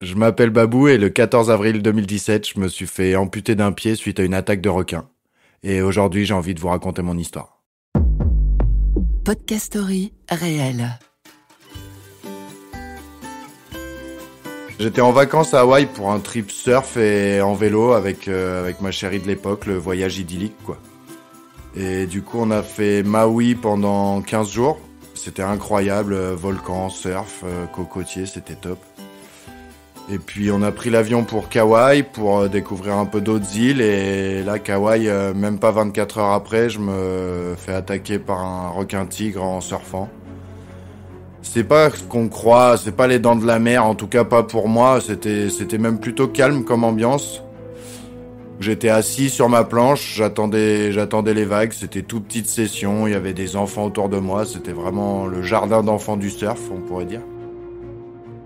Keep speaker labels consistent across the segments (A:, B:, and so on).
A: Je m'appelle Babou et le 14 avril 2017, je me suis fait amputer d'un pied suite à une attaque de requin. Et aujourd'hui, j'ai envie de vous raconter mon histoire.
B: Podcast Story réel.
A: J'étais en vacances à Hawaï pour un trip surf et en vélo avec ma chérie de l'époque, le voyage idyllique quoi. Et du coup, on a fait Maui pendant 15 jours. C'était incroyable, volcan, surf, cocotier, c'était top. Et puis on a pris l'avion pour Kauai pour découvrir un peu d'autres îles. Et là, Kauai, même pas 24 heures après, je me fais attaquer par un requin-tigre en surfant. C'est pas ce qu'on croit, c'est pas les dents de la mer, en tout cas pas pour moi. C'était même plutôt calme comme ambiance. J'étais assis sur ma planche, j'attendais les vagues. C'était toute petite session, il y avait des enfants autour de moi. C'était vraiment le jardin d'enfants du surf, on pourrait dire.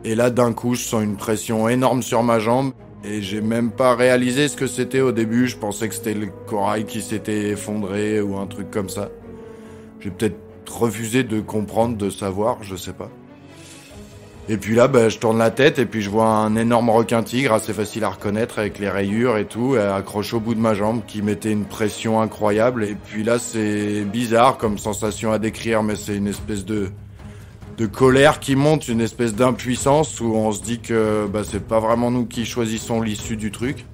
A: Et là, d'un coup, je sens une pression énorme sur ma jambe. Et j'ai même pas réalisé ce que c'était au début. Je pensais que c'était le corail qui s'était effondré ou un truc comme ça. J'ai peut-être refusé de comprendre, de savoir, je sais pas. Et puis là, je tourne la tête et puis je vois un énorme requin-tigre, assez facile à reconnaître avec les rayures et tout, accroché au bout de ma jambe, qui mettait une pression incroyable. Et puis là, c'est bizarre comme sensation à décrire, mais c'est une espèce de colère qui monte, une espèce d'impuissance où on se dit que c'est pas vraiment nous qui choisissons l'issue du truc.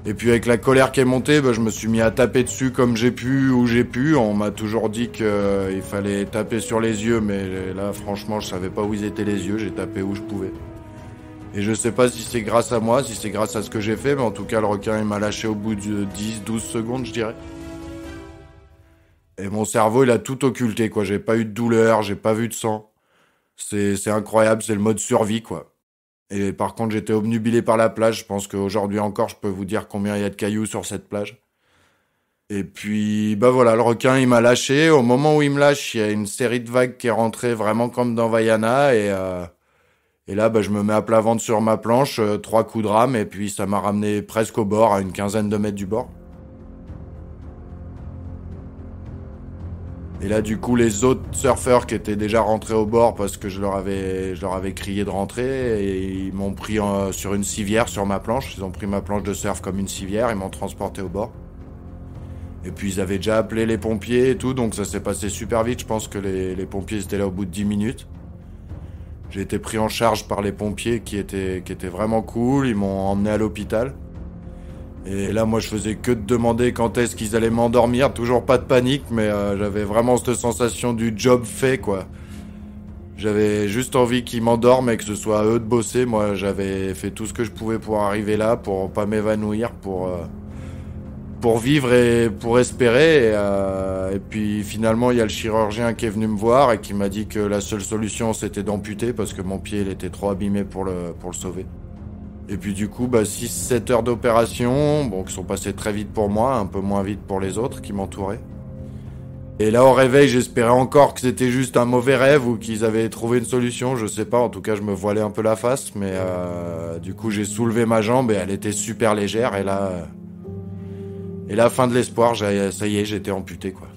A: Et puis avec la colère qui est montée, je me suis mis à taper dessus comme j'ai pu, où j'ai pu. On m'a toujours dit qu'il fallait taper sur les yeux, mais là franchement je savais pas où ils étaient les yeux, j'ai tapé où je pouvais. Et je sais pas si c'est grâce à moi, si c'est grâce à ce que j'ai fait, mais en tout cas le requin il m'a lâché au bout de 10-12 secondes je dirais. Et mon cerveau il a tout occulté quoi, j'ai pas eu de douleur, j'ai pas vu de sang. C'est incroyable, c'est le mode survie quoi. Et par contre, j'étais obnubilé par la plage. Je pense qu'aujourd'hui encore, je peux vous dire combien il y a de cailloux sur cette plage. Et puis, voilà, le requin, il m'a lâché. Au moment où il me lâche, il y a une série de vagues qui est rentrée vraiment comme dans Vaiana. Et là, je me mets à plat ventre sur ma planche, 3 coups de rame, et puis ça m'a ramené presque au bord, à une quinzaine de mètres du bord. Et là, du coup, les autres surfeurs qui étaient déjà rentrés au bord parce que je leur avais crié de rentrer et ils m'ont pris sur une civière sur ma planche. Ils ont pris ma planche de surf comme une civière, ils m'ont transporté au bord. Et puis ils avaient déjà appelé les pompiers et tout, donc ça s'est passé super vite. Je pense que les pompiers étaient là au bout de 10 minutes. J'ai été pris en charge par les pompiers qui étaient vraiment cool. Ils m'ont emmené à l'hôpital. Et là, moi, je faisais que de demander quand est-ce qu'ils allaient m'endormir. Toujours pas de panique, mais j'avais vraiment cette sensation du job fait, quoi. J'avais juste envie qu'ils m'endorment et que ce soit à eux de bosser. Moi, j'avais fait tout ce que je pouvais pour arriver là, pour pas m'évanouir, pour vivre et pour espérer. Et puis finalement, il y a le chirurgien qui est venu me voir et qui m'a dit que la seule solution, c'était d'amputer parce que mon pied, il était trop abîmé pour le sauver. Et puis du coup, 6-7 heures d'opération, qui sont passées très vite pour moi, un peu moins vite pour les autres qui m'entouraient. Et là, au réveil, j'espérais encore que c'était juste un mauvais rêve ou qu'ils avaient trouvé une solution, je sais pas. En tout cas, je me voilais un peu la face, mais du coup, j'ai soulevé ma jambe et elle était super légère. Et là, fin de l'espoir, ça y est, j'étais amputé, quoi.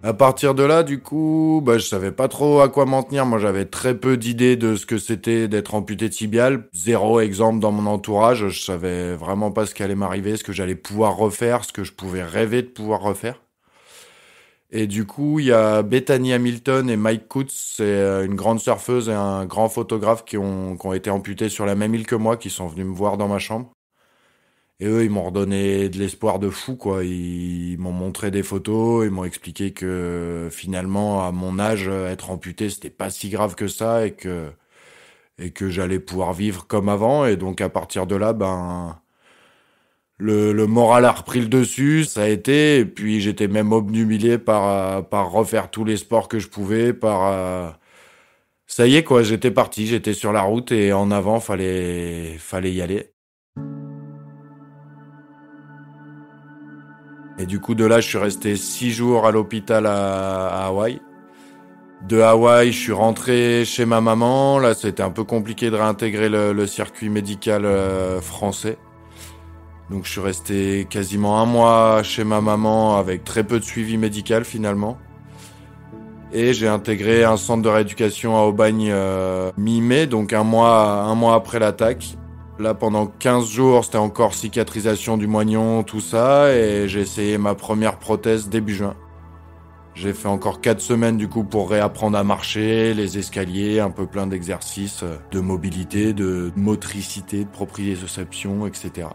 A: À partir de là, du coup, je savais pas trop à quoi m'en tenir. Moi, j'avais très peu d'idées de ce que c'était d'être amputé tibial. Zéro exemple dans mon entourage. Je savais vraiment pas ce qui allait m'arriver, ce que j'allais pouvoir refaire, ce que je pouvais rêver de pouvoir refaire. Et du coup, il y a Bethany Hamilton et Mike Coutts, c'est une grande surfeuse et un grand photographe qui ont été amputés sur la même île que moi, qui sont venus me voir dans ma chambre. Et eux, ils m'ont redonné de l'espoir de fou, quoi. Ils m'ont montré des photos, ils m'ont expliqué que finalement, à mon âge, être amputé, c'était pas si grave que ça et que j'allais pouvoir vivre comme avant. Et donc, à partir de là, le moral a repris le dessus, ça a été. Et puis, j'étais même obnubilé par refaire tous les sports que je pouvais, ça y est, quoi, j'étais parti, j'étais sur la route et en avant, fallait y aller. Et du coup, de là, je suis resté 6 jours à l'hôpital à Hawaï. De Hawaï, je suis rentré chez ma maman. Là, c'était un peu compliqué de réintégrer le circuit médical français. Donc, je suis resté quasiment un mois chez ma maman avec très peu de suivi médical finalement. Et j'ai intégré un centre de rééducation à Aubagne mi-mai, donc un mois après l'attaque. Là, pendant 15 jours, c'était encore cicatrisation du moignon, tout ça, et j'ai essayé ma première prothèse début juin. J'ai fait encore 4 semaines du coup pour réapprendre à marcher, les escaliers, un peu plein d'exercices de mobilité, de motricité, de proprioception, etc.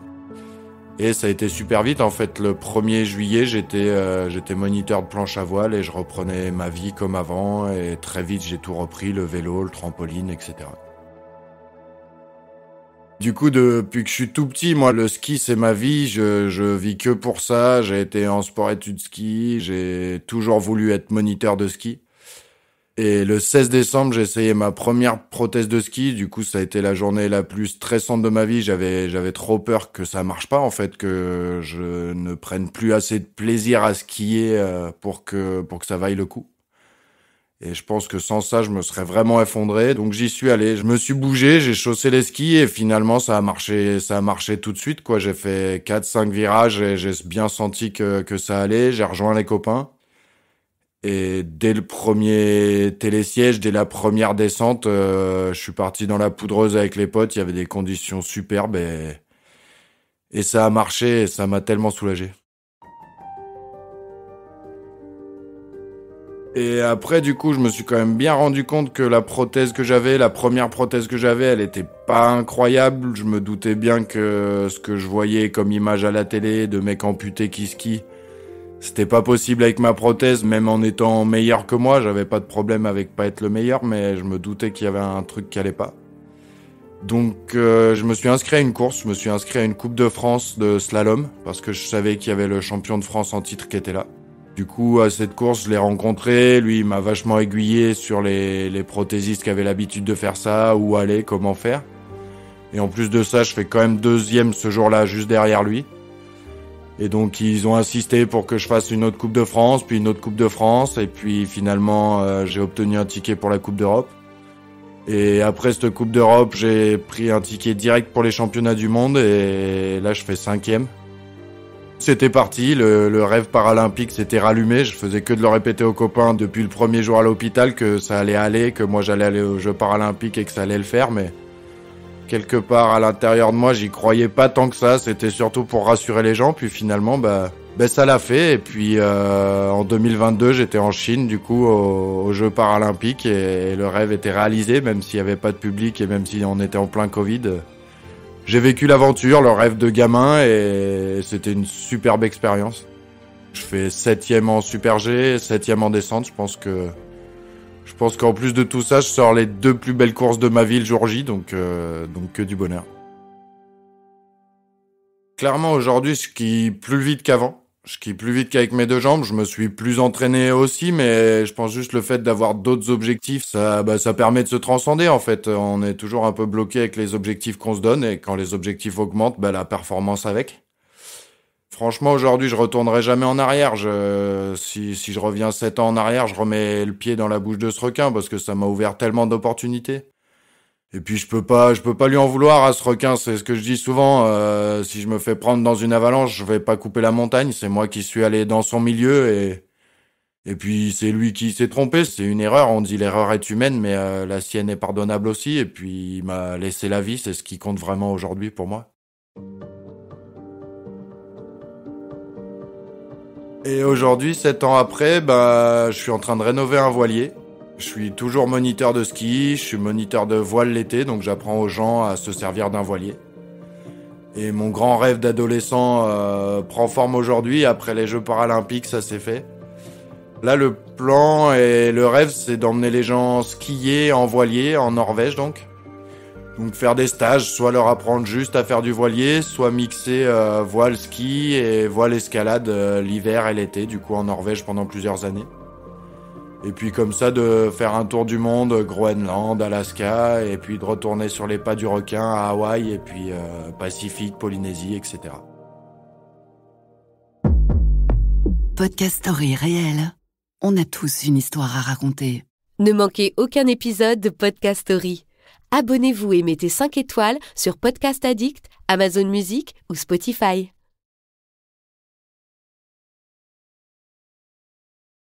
A: Et ça a été super vite en fait. Le 1er juillet, j'étais moniteur de planche à voile et je reprenais ma vie comme avant. Et très vite, j'ai tout repris, le vélo, le trampoline, etc. Du coup, depuis que je suis tout petit, moi, le ski, c'est ma vie. Je vis que pour ça. J'ai été en sport-études ski. J'ai toujours voulu être moniteur de ski. Et le 16 décembre, j'ai essayé ma première prothèse de ski. Du coup, ça a été la journée la plus stressante de ma vie. J'avais trop peur que ça marche pas, en fait, que je ne prenne plus assez de plaisir à skier pour que ça vaille le coup. Et je pense que sans ça, je me serais vraiment effondré. Donc j'y suis allé. Je me suis bougé, j'ai chaussé les skis et finalement, ça a marché tout de suite, quoi. J'ai fait 4-5 virages et j'ai bien senti que ça allait. J'ai rejoint les copains. Et dès le premier télésiège, dès la première descente, je suis parti dans la poudreuse avec les potes. Il y avait des conditions superbes et ça a marché et ça m'a tellement soulagé. Et après, du coup, je me suis quand même bien rendu compte que la première prothèse que j'avais, elle était pas incroyable. Je me doutais bien que ce que je voyais comme image à la télé de mecs amputés qui skient, c'était pas possible avec ma prothèse, même en étant meilleur que moi. J'avais pas de problème avec pas être le meilleur, mais je me doutais qu'il y avait un truc qui allait pas. Donc je me suis inscrit à une course, je me suis inscrit à une Coupe de France de slalom, parce que je savais qu'il y avait le champion de France en titre qui était là. Du coup, à cette course, je l'ai rencontré, lui il m'a vachement aiguillé sur les prothésistes qui avaient l'habitude de faire ça, où aller, comment faire. Et en plus de ça, je fais quand même deuxième ce jour-là, juste derrière lui. Et donc ils ont insisté pour que je fasse une autre Coupe de France, puis une autre Coupe de France, et puis finalement j'ai obtenu un ticket pour la Coupe d'Europe. Et après cette Coupe d'Europe, j'ai pris un ticket direct pour les championnats du monde, et là je fais 5e. C'était parti, le rêve paralympique s'était rallumé, je faisais que de le répéter aux copains depuis le premier jour à l'hôpital que ça allait aller, que moi j'allais aller aux Jeux paralympiques et que ça allait le faire, mais quelque part à l'intérieur de moi, j'y croyais pas tant que ça. C'était surtout pour rassurer les gens. Puis finalement, ça l'a fait. Et puis en 2022, j'étais en Chine, du coup, aux Jeux paralympiques, et le rêve était réalisé, même s'il y avait pas de public et même si on était en plein Covid. J'ai vécu l'aventure, le rêve de gamin, et c'était une superbe expérience. Je fais 7e en Super G, 7e en descente. Je pense qu'en plus de tout ça, je sors les 2 plus belles courses de ma vie le jour J, donc que du bonheur. Clairement, aujourd'hui, je skie plus vite qu'avant. Je skie plus vite qu'avec mes 2 jambes. Je me suis plus entraîné aussi, mais je pense juste le fait d'avoir d'autres objectifs, ça permet de se transcender, en fait. On est toujours un peu bloqué avec les objectifs qu'on se donne, et quand les objectifs augmentent, la performance avec. Franchement, aujourd'hui, je retournerai jamais en arrière. Si je reviens 7 ans en arrière, je remets le pied dans la bouche de ce requin parce que ça m'a ouvert tellement d'opportunités. Et puis, je peux pas lui en vouloir à ce requin. C'est ce que je dis souvent. Si je me fais prendre dans une avalanche, je vais pas couper la montagne. C'est moi qui suis allé dans son milieu et puis c'est lui qui s'est trompé. C'est une erreur. On dit l'erreur est humaine, mais la sienne est pardonnable aussi. Et puis, il m'a laissé la vie. C'est ce qui compte vraiment aujourd'hui pour moi. Et aujourd'hui, 7 ans après, je suis en train de rénover un voilier. Je suis toujours moniteur de ski, je suis moniteur de voile l'été, donc j'apprends aux gens à se servir d'un voilier. Et mon grand rêve d'adolescent prend forme aujourd'hui. Après les Jeux paralympiques, ça s'est fait. Là, le plan et le rêve, c'est d'emmener les gens skier en voilier, en Norvège donc. Donc faire des stages, soit leur apprendre juste à faire du voilier, soit mixer voile ski et voile escalade l'hiver et l'été, du coup en Norvège pendant plusieurs années. Et puis comme ça de faire un tour du monde, Groenland, Alaska, et puis de retourner sur les pas du requin à Hawaï, et puis Pacifique, Polynésie, etc.
B: Podcast Story réel. On a tous une histoire à raconter.
C: Ne manquez aucun épisode de Podcast Story. Abonnez-vous et mettez 5 étoiles sur Podcast Addict, Amazon Music ou Spotify.